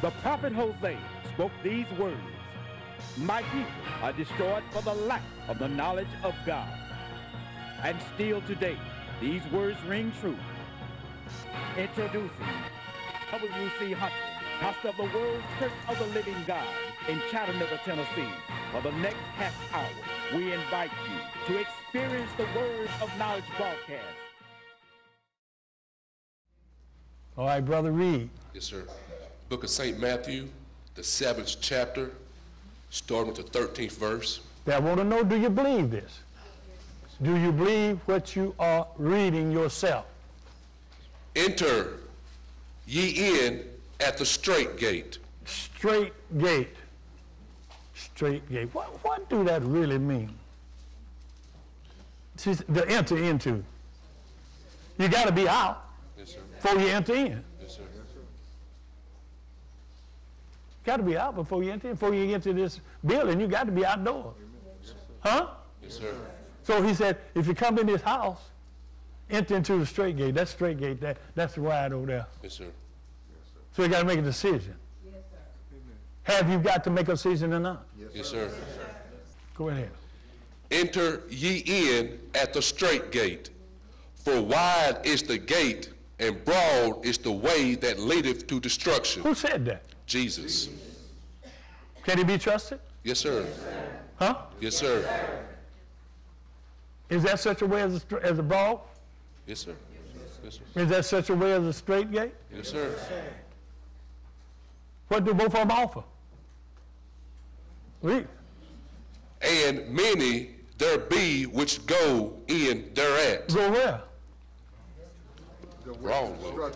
The prophet Hosea spoke these words, "My people are destroyed for the lack of the knowledge of God." And still today, these words ring true. Introducing W.C. Hunter, pastor of the World Church of the Living God in Chattanooga, Tennessee. For the next half hour, we invite you to experience the Words of Knowledge broadcast. All right, brother, read. Yes, sir. Book of St. Matthew, the 7th chapter, starting with the 13th verse. I want to know, do you believe this? Do you believe what you are reading yourself? Enter ye in at the straight gate. Straight gate. Straight gate. What do that really mean? See, to enter into. You got to be out before you enter in. Yes, sir. Got to be out before you enter in. Before you get to this building, you got to be outdoors. Huh? Yes, sir. So he said, if you come in this house, enter into the straight gate. That straight gate, that's the ride over there. Yes, sir. So you got to make a decision. Yes, sir. Have you got to make a decision or not? Yes, sir. Go ahead. Enter ye in at the straight gate, for wide is the gate, and broad is the way that leadeth to destruction. Who said that? Jesus. Can he be trusted? Yes, sir. Huh? Yes, sir. Is that such a way as a broad? Yes, sir. Yes, sir. Is that such a way as a straight gate? Yes, sir. What do both of them offer? Read. And many there be which go in thereat. Go where? The broad way.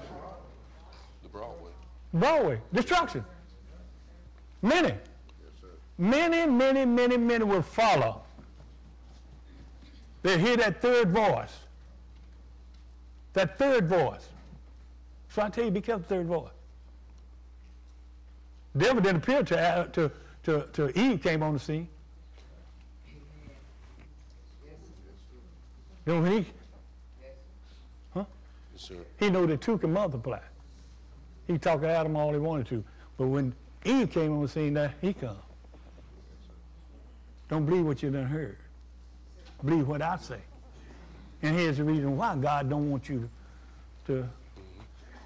The broad way. Broadway. Destruction. Many. Many will follow. They hear that third voice. That third voice. So I tell you, be careful of the third voice. The devil didn't appear to Eve came on the scene. You know when huh? Yes, sir. He knew that two can multiply. He talked to Adam all he wanted to. But when Eve came on the scene, that he come. Don't believe what you done heard. Believe what I say. And here's the reason why God don't want you to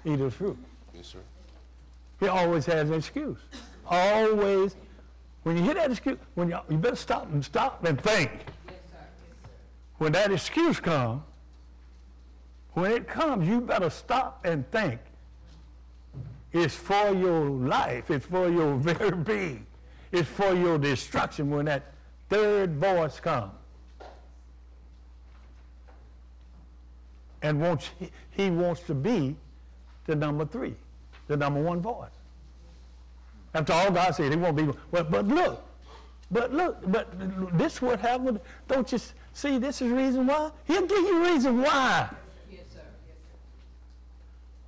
eat the fruit. Yes, sir. He always has an excuse. Always. When you hear that excuse, you better stop and think. Yes, sir. When that excuse comes, when it comes, you better stop and think. It's for your life. It's for your very being. It's for your destruction when that third voice comes. And he wants to be the number 3, the number 1 voice. After all, God said he won't be. But look, this is what happened. Don't you see? This is the reason why. He'll give you a reason why. Yes, sir. Yes,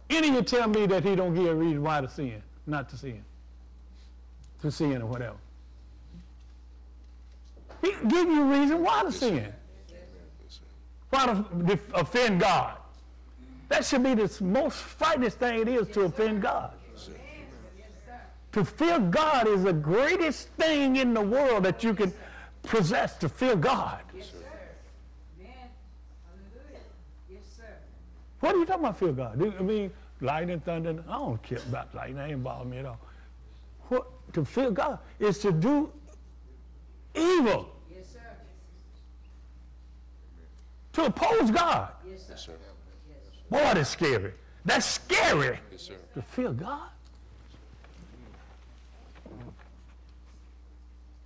sir. Any of you tell me that he don't give a reason why to sin, not to sin, to sin or whatever. He can give you a reason why to sin. Why to offend God. That should be the most frightening thing it is to offend God. To fear God is the greatest thing in the world that you can possess, to fear God. Yes, sir. Amen. Hallelujah. Yes, sir. What are you talking about, fear God? I mean, lightning, thunder, I don't care about lightning, that ain't bother me at all. What, to fear God is to do evil. Yes, sir. To oppose God. Yes, sir. Yes, sir. Boy, that's scary. That's scary. Yes, sir. To fear God.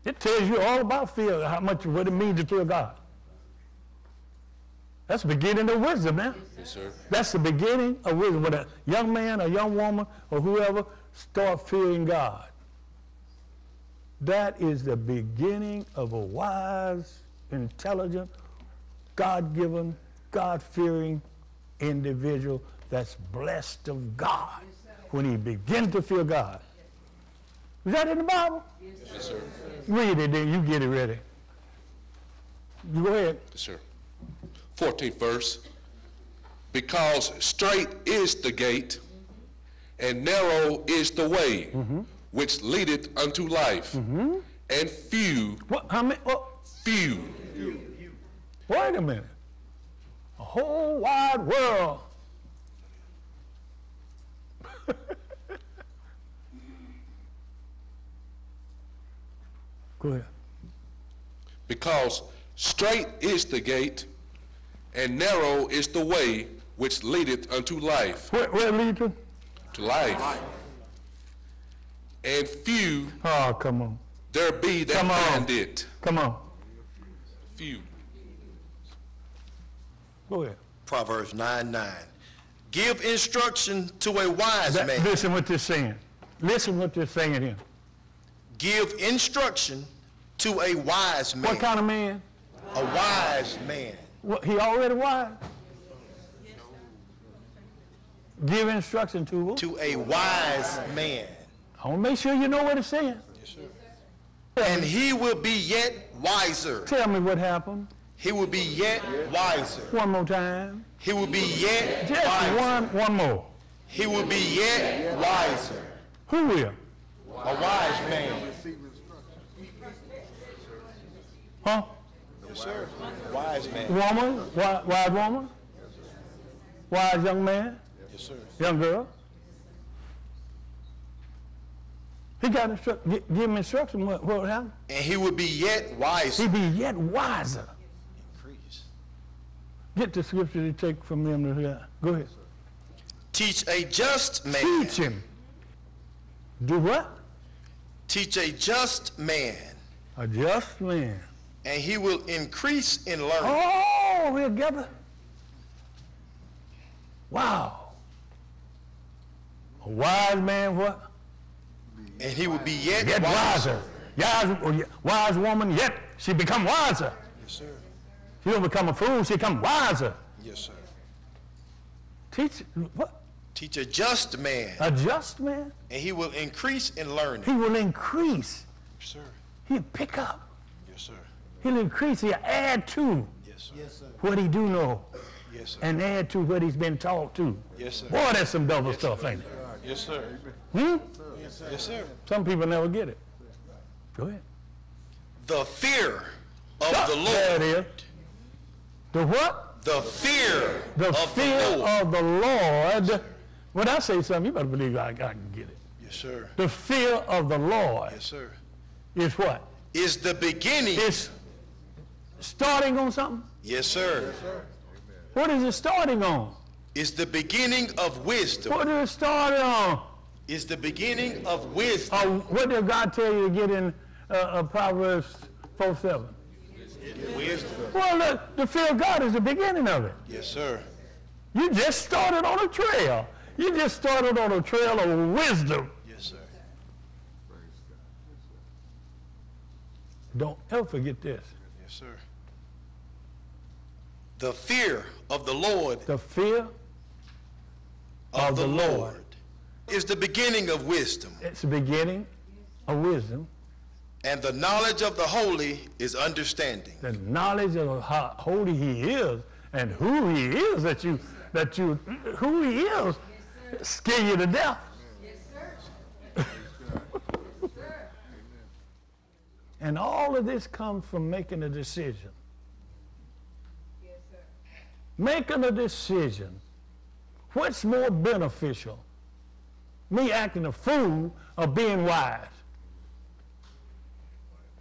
It tells you all about fear, what it means to fear God. That's the beginning of wisdom, man. Yes, sir. That's the beginning of wisdom. When a young man, a young woman, or whoever start fearing God, that is the beginning of a wise, intelligent, God-given, God-fearing individual that's blessed of God when he begins to fear God. Is that in the Bible? Yes, sir. Read it, then you get it ready. You go ahead. Yes, sir. 14th verse. Because straight is the gate, and narrow is the way which leadeth unto life, and few, What? How many? Oh, few. wait a minute. A whole wide world. Go ahead. Because straight is the gate, and narrow is the way which leadeth unto life, Where lead to? to life. And few Oh, come on. there be that Come on. find it. Come on. Few. Go ahead. Proverbs 9:9. Give instruction to a wise man. Listen what they're saying. Listen what they're saying here. Give instruction to a wise man. What kind of man? A wise man. What, he already wise? Give instruction to who? To a wise man. I want to make sure you know what it's saying. And he will be yet wiser. Tell me what happened. He will be yet wiser. One more time. He will be yet Just wiser. one more. He will be yet wiser. Who will? A wise man. Huh? Yes, sir. Wise man. Woman? Wise woman? Wise young man? Yes, sir. Young girl? He got instruction. Give him instruction. What would happen? And he will be yet wiser. He'd be yet wiser. Increase. Get the scripture to take from them. Go ahead. Teach a just man. Teach him. Do what? Teach a just man. A just man. And he will increase in learning. Oh, we're together. Wow. A wise man, what? And he will be yet Yet wiser. Wise woman, yet she become wiser. Yes, sir. She don't become a fool, she become wiser. Yes, sir. Teach, what? Teach a just man. A just man? And he will increase in learning. He will increase. Yes, sir. He'll pick up. Yes, sir. He'll increase, he'll add to Yes, sir. Yes, sir. what he do know. Yes, sir. And add to what he's been taught to. Yes, sir. Boy, that's some double stuff, ain't it? Yes, sir. Hmm? Yes, sir. Some people never get it. Go ahead. The fear of the There it Lord. is. The what? The fear The of fear the Lord. of the Lord. When I say something, you better believe I can get it. Yes, sir. The fear of the Lord Yes, sir. is what? Is the beginning. It's starting on something. Yes, sir. What is it starting on? Is the beginning of wisdom. What is it starting on? Is the beginning of wisdom. What did God tell you to get in Proverbs 4:7? Wisdom. Well, the fear of God is the beginning of it. Yes, sir. You just started on a trail. You just started on a trail of wisdom. Yes, sir. Don't ever forget this. Yes, sir. The fear of the Lord. The fear of the Lord is the beginning of wisdom, it's the beginning of wisdom. and the knowledge of the holy is understanding. The knowledge of how holy he is and who he is who he is scare you to death. And all of this comes from making a decision. Making a decision. What's more beneficial? Me acting a fool or being wise?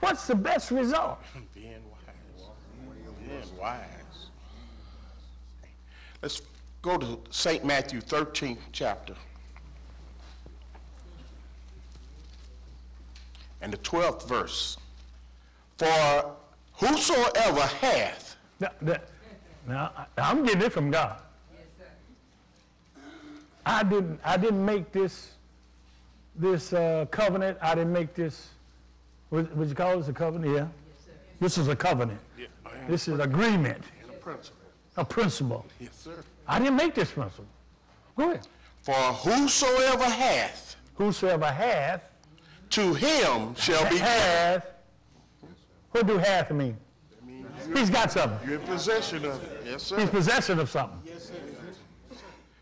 What's the best result? Being wise. Being wise. Let's go to St. Matthew 13th chapter. And the 12th verse. For whosoever hath. Now, I'm getting it from God. I didn't make this covenant. I didn't make this. What you call this a covenant? Yeah. This is a covenant. This is agreement. And a principle. A principle. Yes, sir. I didn't make this principle. Go ahead. For whosoever hath, Whosoever hath, to him shall be given. hath. What do hath mean? He's got something. You're in possession of it. Yes, sir. He's possession of something.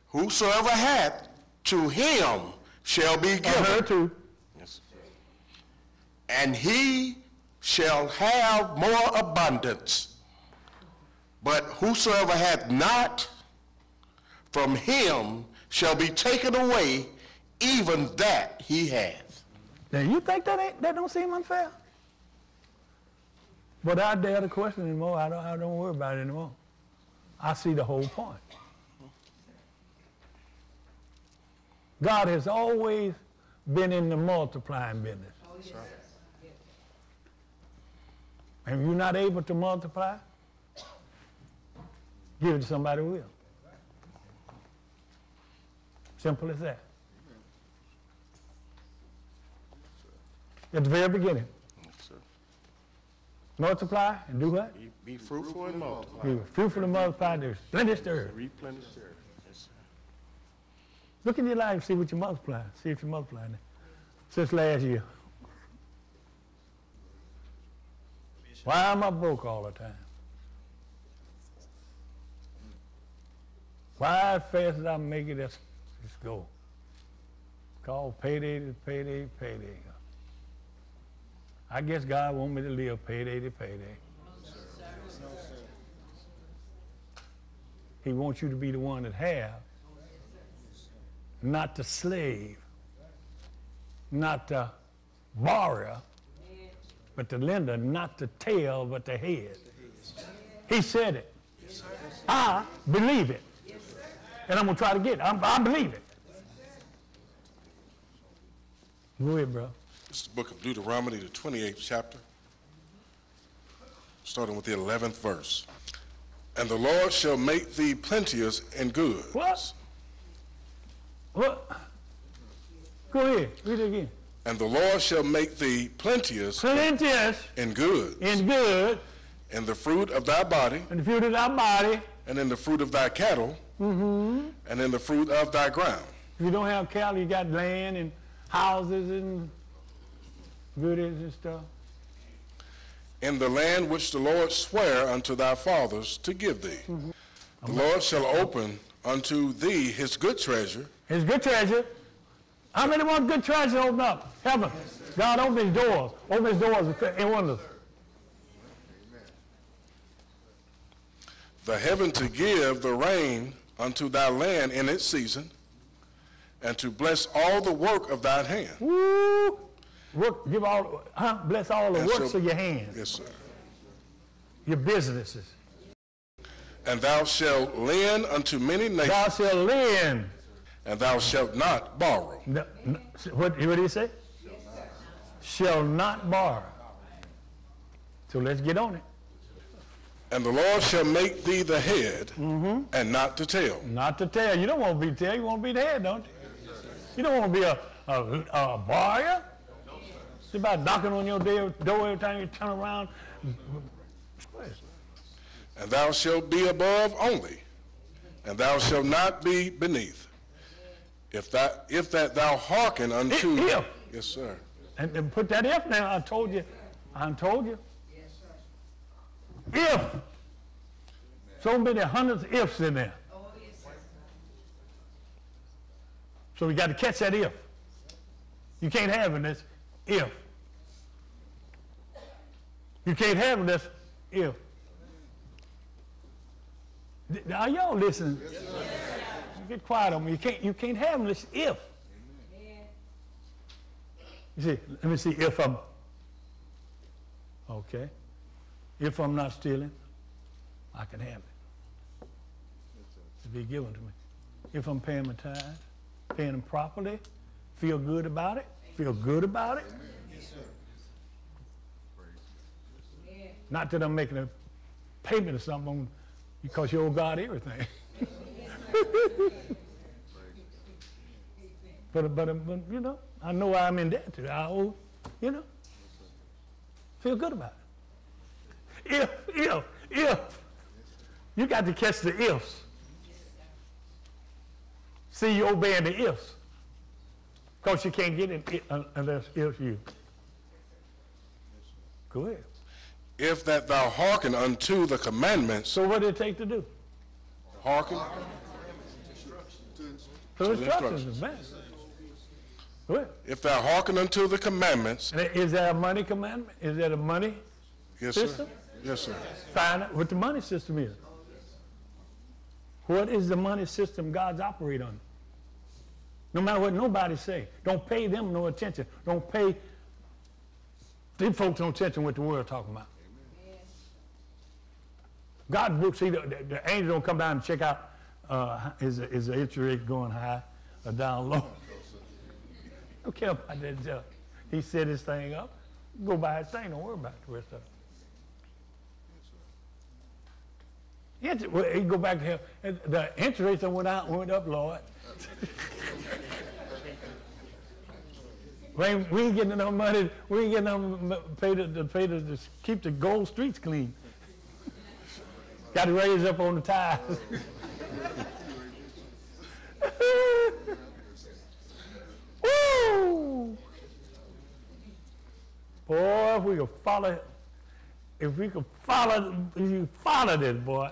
Whosoever hath, to him shall be given. Her too. Yes. And he shall have more abundance. But whosoever hath not, from him shall be taken away even that he hath. Now you think that don't seem unfair? But I dare to question anymore. I don't worry about it anymore. I see the whole point. God has always been in the multiplying business. And if you're not able to multiply, give it to somebody who will. Simple as that. At the very beginning. Yes, sir. Multiply and do what? Be fruitful and multiply. Be fruitful and multiply, to replenish the earth. Replenish the earth. Yes, sir. Look in your life, see what you multiply. See if you're multiplying it. Since last year. Why am I broke all the time? Why as fast as I make it, just go. Call payday to payday, payday. I guess God wants me to live payday to payday. He wants you to be the one that have, not the slave, not the borrower, but the lender, not the tail, but the head. He said it. I believe it. And I'm going to try to get it. I believe it. Go ahead, bro. This is the book of Deuteronomy, the 28th chapter, starting with the 11th verse. And the Lord shall make thee plenteous and good. What? What? Go ahead. Read it again. And the Lord shall make thee plenteous Plenteous and good and good in the fruit of thy body, in the fruit of thy body. and in the fruit of thy cattle, and in the fruit of thy ground. If you don't have cattle, you got land and houses and goodies and stuff. In the land which the Lord sware unto thy fathers to give thee. The Lord shall open unto thee his good treasure. His good treasure. How many want good treasure to open up? Heaven. God, open his doors. Open his doors and windows. The heaven to give the rain unto thy land in its season, and to bless all the work of thine hand. Woo! Work, give all, bless all the And works so- of your hands, Yes, sir. your businesses. And thou shalt lend unto many nations, Thou shalt lend. and thou shalt not borrow. What did he say? Shall not borrow. So let's get on it. And the Lord shall make thee the head, and not the tail. Not the tail. You don't want to be the tail. You want to be the head, don't you? You don't want to be a borrower. It's about knocking on your door every time you turn around. And thou shalt be above only, and thou shalt not be beneath. If that thou hearken unto... If. Yes, sir. And put that if now. I told you. If. So many hundreds of ifs in there. So we got to catch that if. You can't have in this if. You can't have in this if. Are y'all listening? Yes, get quiet on me. You can't have in this if. You see, let me see if I'm okay. If I'm not stealing, I can have it. It'll be given to me. If I'm paying my tithes, paying them properly, feel good about it. Not that I'm making a payment or something because you owe God everything. but you know, I know I'm in debt to it. I owe, you know. Feel good about it. If. You got to catch the ifs. See you obeying the ifs. Because you can't get it unless if you. Go ahead. If that thou hearken unto the commandments... So what did it take to do? Hearken? So instructions, man. Go ahead. If thou hearken unto the commandments. And is that a money commandment? Is that a money system? Sir. Yes, sir. Find out what the money system is. What is the money system God's operate on? No matter what nobody say, don't pay them no attention. Don't pay these folks no attention what the world talking about. God's book, see, the angel don't come down and check out is the interest rate going high or down low. Don't care about that junk. He set his thing up. Go buy his thing. Don't worry about the rest of it. Well, he go back to him. The interest rates went out and went up, Lord. we ain't getting enough money. We ain't getting enough pay to keep the gold streets clean. Got to raise up on the tires. Woo! Boy, if we could follow this, boy.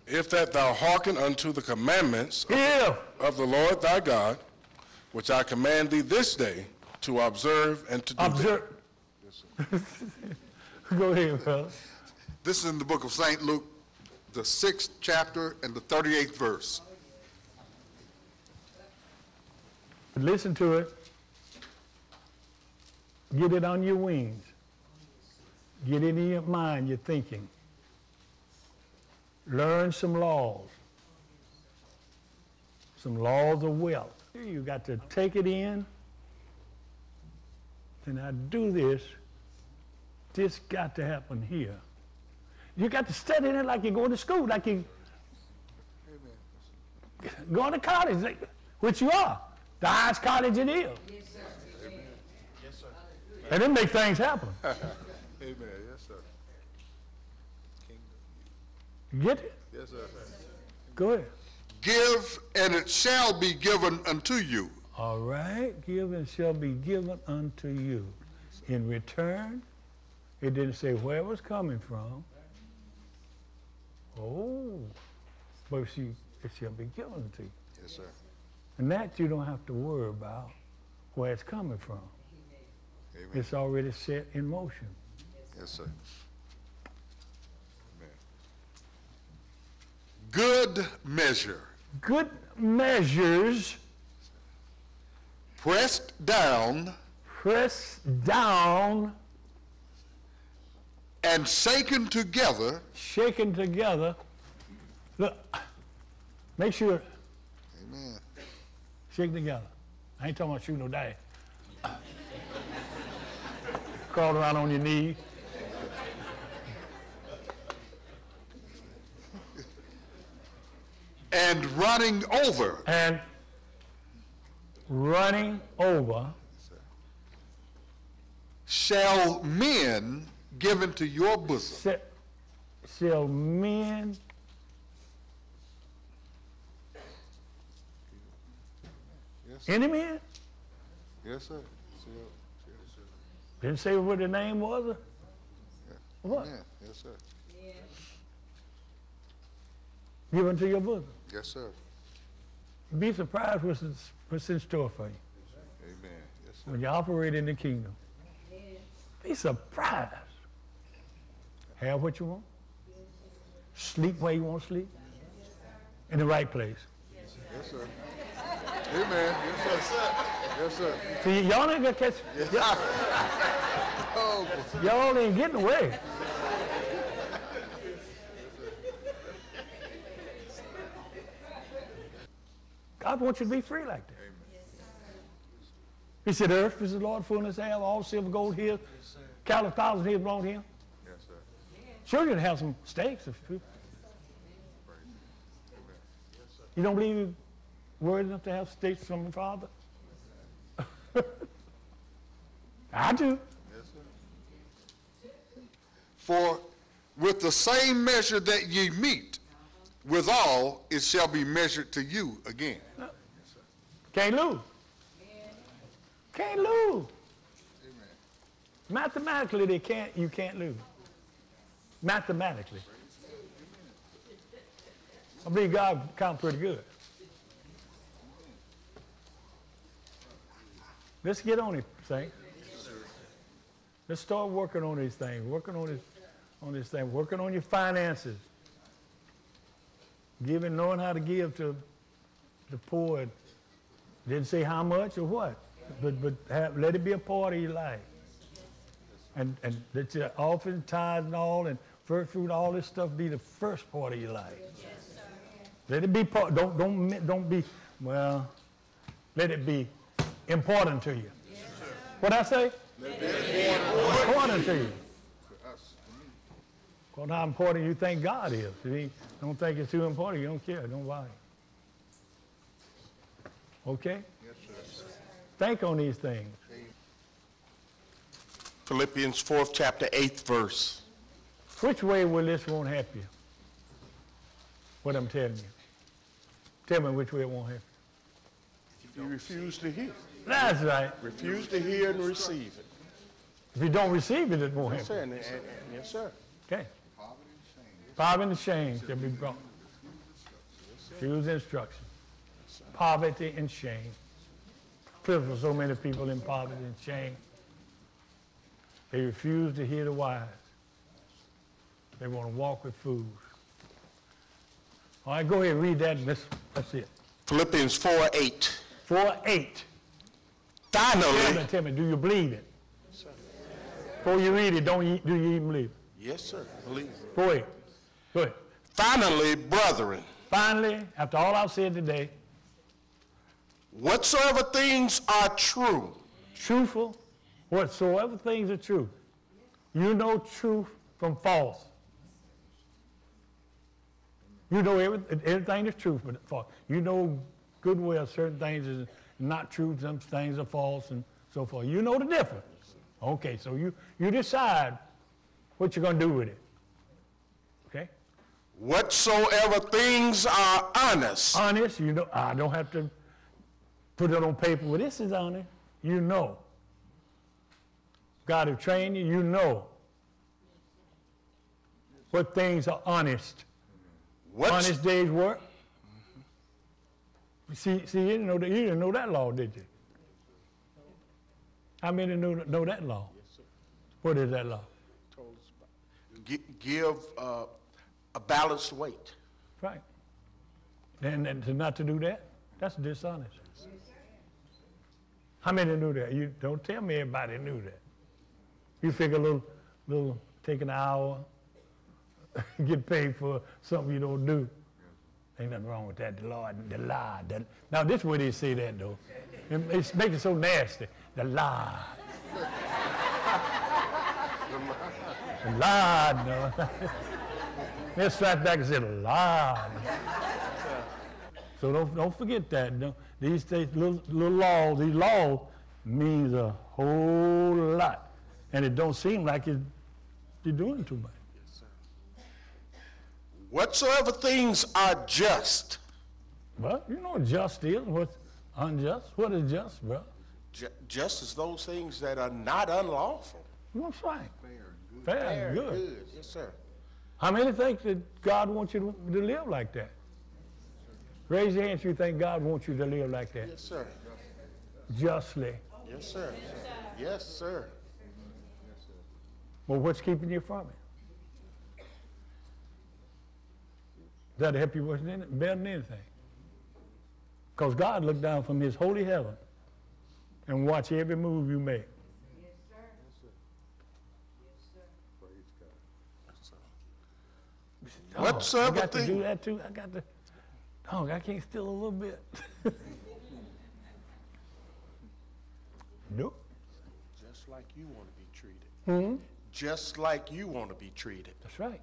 If that thou hearken unto the commandments of the Lord thy God, which I command thee this day to observe and to do. Observe. Yes, go ahead, fellas. This is in the book of St. Luke, the 6th chapter and the 38th verse. Listen to it. Get it on your wings. Get it in your mind, your thinking. Learn some laws. Some laws of wealth. You got to take it in. And I do this. This got to happen here. You got to study it like you're going to school, like you going to college, which you are. The highest college it is. Yes, sir. Amen. Yes, sir. And it make things happen. Amen. Yes, sir. You get it? Yes, sir. Go ahead. Give, and it shall be given unto you. All right. Give, and shall be given unto you. In return, it didn't say where it was coming from. Oh, but see, it shall be given to you. Yes, sir. And that you don't have to worry about where it's coming from. Amen. It's already set in motion. Yes, sir. Amen. Good measure. Good measures, Pressed down and shaken together. shaken together. Look, make sure, Amen. shake together. I ain't talking about shooting no daddy. Crawl around on your knees. And running over. And running over. Shall men give into your bosom. Shall men Yes, sir. any man? Yes, sir. Didn't say what the name was? What? Amen. Yes, sir. Given to your bosom. Yes, sir. Be surprised what's in store for you Amen. Yes, sir. when you operate in the kingdom. Be surprised. Have what you want. Sleep where you want to sleep. In the right place. Yes, sir. Amen. Yes, sir. Yes, sir. See, y'all ain't gonna catch. Oh, Y'all ain't getting away. God wants you to be free like that. He said, earth is the Lord, fullness thereof, all silver, gold here, cattle, thousands here belong to him. yes, sir. Sure, you'll have some steaks. You don't believe you're worthy enough to have steaks from your father? I do. Yes, sir. For with the same measure that ye meet, withal it shall be measured to you again. Can't lose. Can't lose. Mathematically, you can't lose. Mathematically. I believe God count pretty good. Let's get on it, saints. Let's start working on these things, working on this thing, working on your finances. Giving, knowing how to give to the poor. Didn't say how much or what, but let it be a part of your life. And let your offering, tithes and all, and first fruit, all this stuff be the first part of your life. Yes, sir. Let it be part. Don't be. Well, let it be important to you. Yes, what I say? Let it be important to you. Well, how important you think God is. If you don't think it's too important, you don't care. Don't worry. Okay? Yes, sir. Think on these things. Philippians 4th chapter 8th verse. Which way will this won't help you? What I'm telling you. Tell me which way it won't help you. You refuse to hear. That's right. Refuse to hear and receive it. If you don't receive it, it won't help Yes, sir. you. Yes, sir. Okay. Poverty and shame shall be brought. Refuse instruction. Poverty and shame. For so many people in poverty and shame. They refuse to hear the wise. They want to walk with fools. All right, go ahead and read that. That's it. Philippians 4:8. 4:8. Finally. Tell me, do you believe it? Yes, sir. Before you read it, do you even believe it? Yes, sir. Believe it. 4:8. Go ahead. Finally, brethren. Finally, after all I've said today, whatsoever things are true. Truthful, whatsoever things are true. You know truth from false. You know everything is truth but false. You know good well certain things is not true, some things are false and so forth. You know the difference. Okay, so you decide what you're going to do with it. Okay? Whatsoever things are honest. Honest, you know, I don't have to put it on paper. Well, this is honest. You know. God have trained you, you know what things are honest. Honest day's work. See, you didn't know that law, did you? How many know that law? Yes, sir. What is that law? Give a balanced weight. Right. And not to do that, that's dishonest. How many knew that? You don't tell me everybody knew that. You figure a little take an hour, get paid for something you don't do. Ain't nothing wrong with that. The lie. Now this is where they say that though. It's making it so nasty. The lie. The lie, no. Let's strike back and say the lie. So don't forget that. No. These little laws, these laws means a whole lot. And it don't seem like you're doing too much. Yes, sir. Whatsoever things are just. Well, you know what just is, what's unjust. What is just, bro? Just is those things that are not unlawful. That's right. Fair and good. Yes, sir. How many think that God wants you to live like that? Raise your hand if you think God wants you to live like that. Yes, sir. Justly. Yes, sir. Yes, sir. Well, what's keeping you from it? That'll help you better than anything. Because God looked down from his holy heaven and watch every move you make. Yes, sir. Yes, sir. Praise God. Whatsoever I got to do that too. I can't steal a little bit. Nope. Just like you want to be treated. Mm-hmm. Just like you want to be treated. That's right.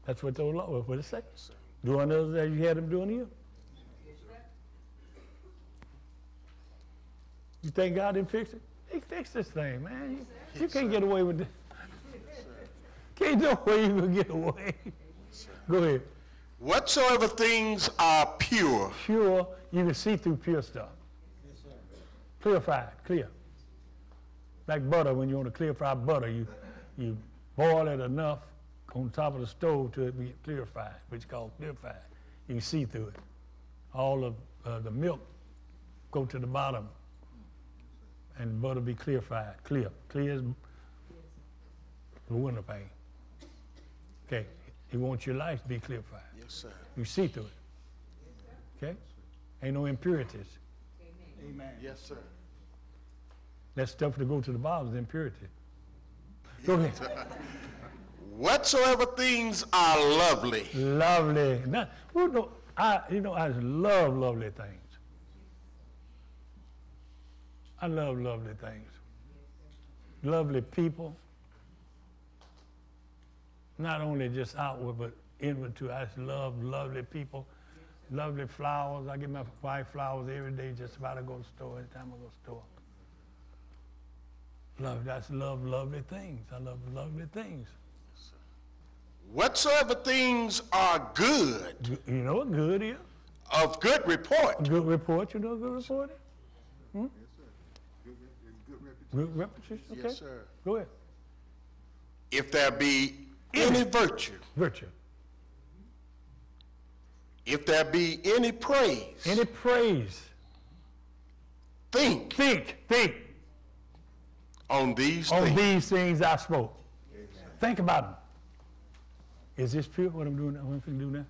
That's what those laws, what it says. Do unto others as you had them doing to you. You think God didn't fix it? He fixed this thing, man. You can't get away with this. Can't no way you can get away. Go ahead. Whatsoever things are pure. Pure, you can see through pure stuff. Purified, clear. Like butter, when you want to clear fried butter, you boil it enough on top of the stove till it be purified, which is called purified. You can see through it. All of the milk go to the bottom. And butter be clarified, clear as the window pane. Okay, he wants your life to be clarified. Yes, sir. You see through it. Okay? Ain't no impurities. Amen. Yes, sir. That stuff to go to the bottom is impurity. Go ahead. Whatsoever things are lovely. Lovely. Now, well, no, I just love lovely things. I love lovely things. Lovely people. Not only just outward, but inward too. I just love lovely people. Lovely flowers. I get my wife flowers every day just about to go to the store, every time I go to the store. Love lovely things. I love lovely things. Whatsoever things are good. You know what good is? Of good report. A good report. You know what good report is? Hmm? Good reputation? Okay. Yes, sir. Go ahead. If there be any virtue. Virtue. If there be any praise. Any praise. Think. On these things. On these things I spoke. Amen. Think about them. Is this pure, what I'm doing now? What I'm going to do now?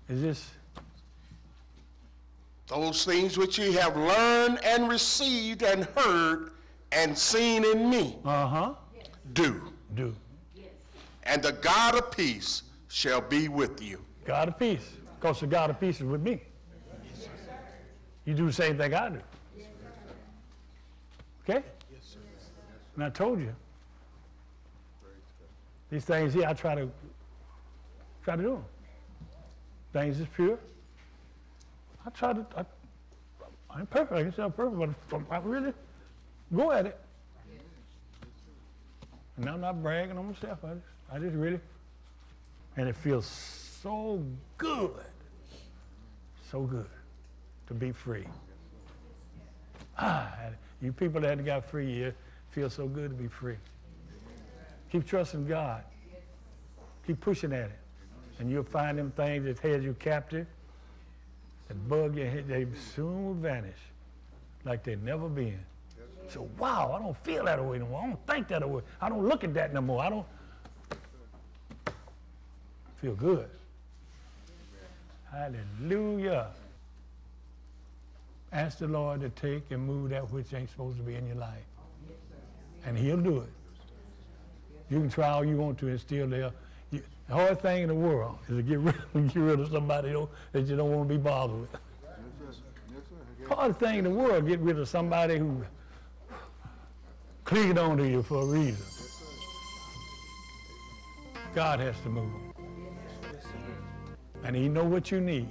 Is this? Those things which ye have learned and received and heard and seen in me. Uh-huh. Do. And the God of peace shall be with you. God of peace. Because the God of peace is with me. You do the same thing I do. Okay? And I told you. These things here, I try to do them. Things is pure. I'm perfect. I can say I'm perfect, but I really go at it. And I'm not bragging on myself. I just really, and it feels so good to be free. You people that got free, it feels so good to be free. Keep trusting God. Keep pushing at it. And you'll find them things that held you captive, that bug your head, they soon will vanish like they've never been. So, wow, I don't feel that way no more. I don't think that way. I don't look at that no more. I don't feel good. Hallelujah. Ask the Lord to take and move that which ain't supposed to be in your life. And he'll do it. You can try all you want to and still there. The hard thing in the world is to get rid of somebody that you don't want to be bothered with. The hardest thing in the world, get rid of somebody who clinging on to you for a reason. God has to move. And he knows what you need,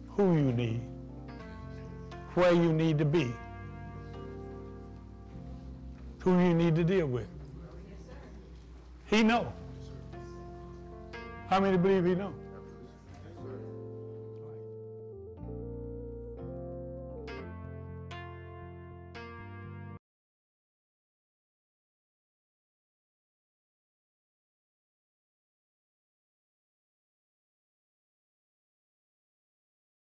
who you need, where you need to be, who you need to deal with. He knows. How many believe he knows?